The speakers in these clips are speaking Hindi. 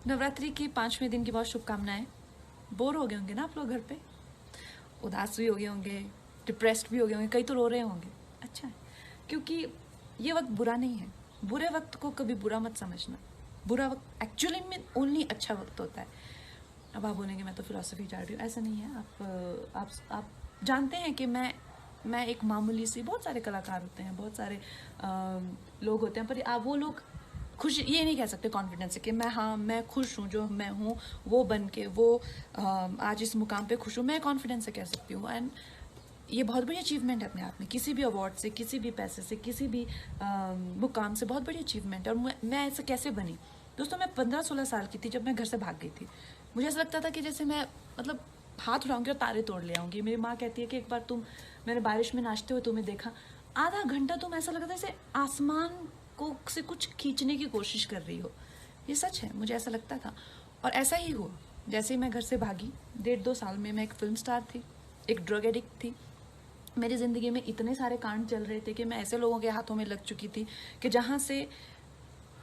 नवरात्रि के 5वें दिन की बहुत शुभकामनाएं। बोर हो गए होंगे ना आप लोग घर पे, उदास भी हो गए होंगे, डिप्रेस्ड भी हो गए होंगे, कई तो रो रहे होंगे। अच्छा है, क्योंकि ये वक्त बुरा नहीं है। बुरे वक्त को कभी बुरा मत समझना। बुरा वक्त एक्चुअली में ओनली अच्छा वक्त होता है। अब आप बोलेंगे मैं तो फिलॉसफी चाह रही हूँ, ऐसा नहीं है। आप जानते हैं कि मैं एक मामूली सी, बहुत सारे कलाकार होते हैं, बहुत सारे लोग होते हैं, पर आप वो लोग खुश ये नहीं कह सकते कॉन्फिडेंस से कि मैं खुश हूँ, जो मैं हूँ वो बन के वो आज इस मुकाम पे खुश हूँ। मैं कॉन्फिडेंस से कह सकती हूँ। एंड ये बहुत बड़ी अचीवमेंट है अपने आप में, किसी भी अवार्ड से, किसी भी पैसे से, किसी भी मुकाम से बहुत बड़ी अचीवमेंट है। और मैं ऐसा कैसे बनी दोस्तों? मैं 15-16 साल की थी जब मैं घर से भाग गई थी। मुझे ऐसा लगता था कि जैसे मैं मतलब हाथ उठाऊंगी और तारे तोड़ ले आऊँगी। मेरी माँ कहती है कि एक बार मैंने बारिश में नाचते हुए तुम्हें देखा, आधा घंटा तुम ऐसा लगा था जैसे आसमान को से कुछ खींचने की कोशिश कर रही हो। ये सच है, मुझे ऐसा लगता था। और ऐसा ही हुआ। जैसे ही मैं घर से भागी, 1.5-2 साल में मैं एक फिल्म स्टार थी, एक ड्रग एडिक्ट थी। मेरी ज़िंदगी में इतने सारे कांड चल रहे थे कि मैं ऐसे लोगों के हाथों में लग चुकी थी कि जहाँ से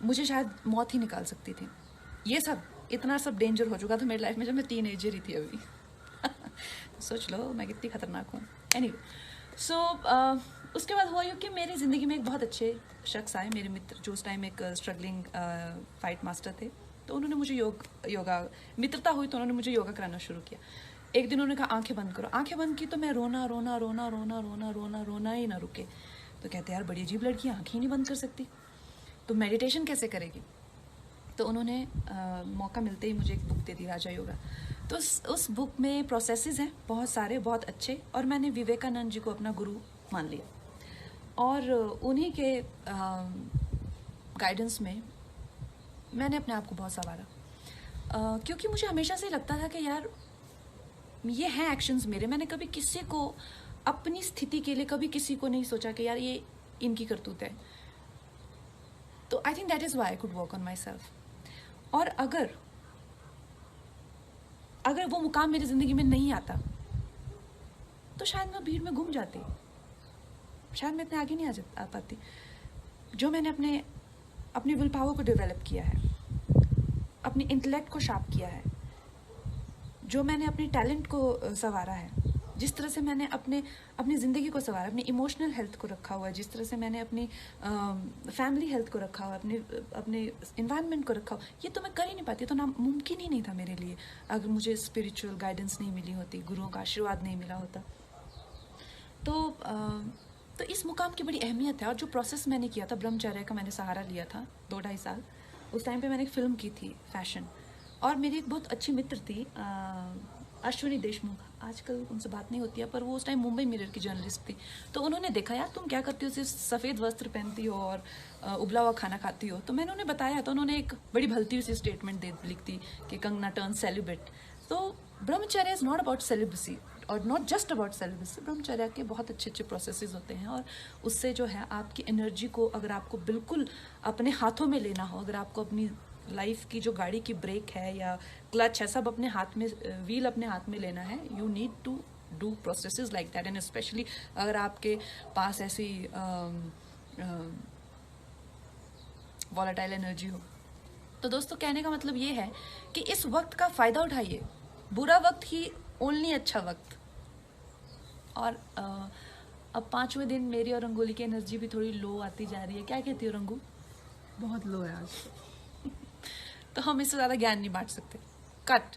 मुझे शायद मौत ही निकाल सकती थी। ये सब इतना सब डेंजर हो चुका था मेरी लाइफ में जब मैं टीनेजर ही थी अभी। सोच लो मैं कितनी खतरनाक हूँ। एनीवे, सो उसके बाद हुआ यूँ कि मेरी ज़िंदगी में एक बहुत अच्छे शख्स आए, मेरे मित्र, जो उस टाइम एक स्ट्रगलिंग फाइट मास्टर थे। तो उन्होंने मुझे योगा मित्रता हुई तो उन्होंने मुझे योगा कराना शुरू किया। एक दिन उन्होंने कहा आंखें बंद करो। आंखें बंद की तो मैं रोना रोना रोना रोना रोना रोना रोना ही ना रुके। तो कहते यार बड़ी अजीब लड़की, आंखें ही नहीं बंद कर सकती, तो मेडिटेशन कैसे करेगी? तो उन्होंने मौका मिलते ही मुझे एक बुक दे दी, राजा योगा। तो उस बुक में प्रोसेसेस हैं बहुत सारे, बहुत अच्छे, और मैंने विवेकानंद जी को अपना गुरु मान लिया। और उन्हीं के गाइडेंस में मैंने अपने आप को बहुत संवारा, क्योंकि मुझे हमेशा से लगता था कि यार ये हैं एक्शंस मेरे। मैंने कभी किसी को अपनी स्थिति के लिए कभी किसी को नहीं सोचा कि यार ये इनकी करतूत है। तो I think that is why I could work on my self. और अगर वो मुकाम मेरी ज़िंदगी में नहीं आता तो शायद मैं भीड़ में गुम जाती, शायद मैं इतने आगे नहीं आ पाती। जो मैंने अपनी विल पावर को डेवलप किया है, अपनी इंटेलेक्ट को शार्प किया है, जो मैंने अपने टैलेंट को संवारा है, जिस तरह से मैंने अपनी ज़िंदगी को संवारा, अपनी इमोशनल हेल्थ को रखा हुआ है, जिस तरह से मैंने अपनी फैमिली हेल्थ को रखा हुआ है, अपने इन्वायरमेंट को रखा हुआ, ये तो मैं कर ही नहीं पाती। तो ना मुमकिन ही नहीं था मेरे लिए अगर मुझे स्पिरिचुअल गाइडेंस नहीं मिली होती, गुरुओं का आशीर्वाद नहीं मिला होता। तो इस मुकाम की बड़ी अहमियत है। और जो प्रोसेस मैंने किया था, ब्रह्मचर्य का मैंने सहारा लिया था 2-2.5 साल। उस टाइम पे मैंने एक फ़िल्म की थी फैशन, और मेरी एक बहुत अच्छी मित्र थी अश्विनी देशमुख। आजकल उनसे बात नहीं होती है, पर वो उस टाइम मुंबई मिरर की जर्नलिस्ट थी। तो उन्होंने देखा यार तुम क्या करती हो, सिर्फ सफ़ेद वस्त्र पहनती हो और उबला हुआ खाना खाती हो। तो मैंने उन्हें बताया, तो उन्होंने एक बड़ी भलती सी स्टेटमेंट लिख दी कि कंगना टर्न सेलिब्रेट। तो ब्रह्मचर्य इज़ नॉट अबाउट सेलिब्रेसी और नॉट जस्ट अबाउट सेलिब्रेसी। ब्रह्मचर्य के बहुत अच्छे प्रोसेसेस होते हैं, और उससे जो है आपकी एनर्जी को, अगर आपको बिल्कुल अपने हाथों में लेना हो, अगर आपको अपनी लाइफ की जो गाड़ी की ब्रेक है या क्लच है, सब अपने हाथ में, व्हील अपने हाथ में लेना है, you need to do processes like that. And specially अगर आपके पास ऐसी वॉलेटाइल एनर्जी हो। तो दोस्तों कहने का मतलब ये है कि इस वक्त का फ़ायदा उठाइए। बुरा वक्त ही ओनली अच्छा वक्त। और अब 5वें दिन मेरी और रंगोली की एनर्जी भी थोड़ी लो आती जा रही है। क्या कहती हो रंगू? बहुत लो है आज। तो हम इससे ज़्यादा ज्ञान नहीं बांट सकते। कट।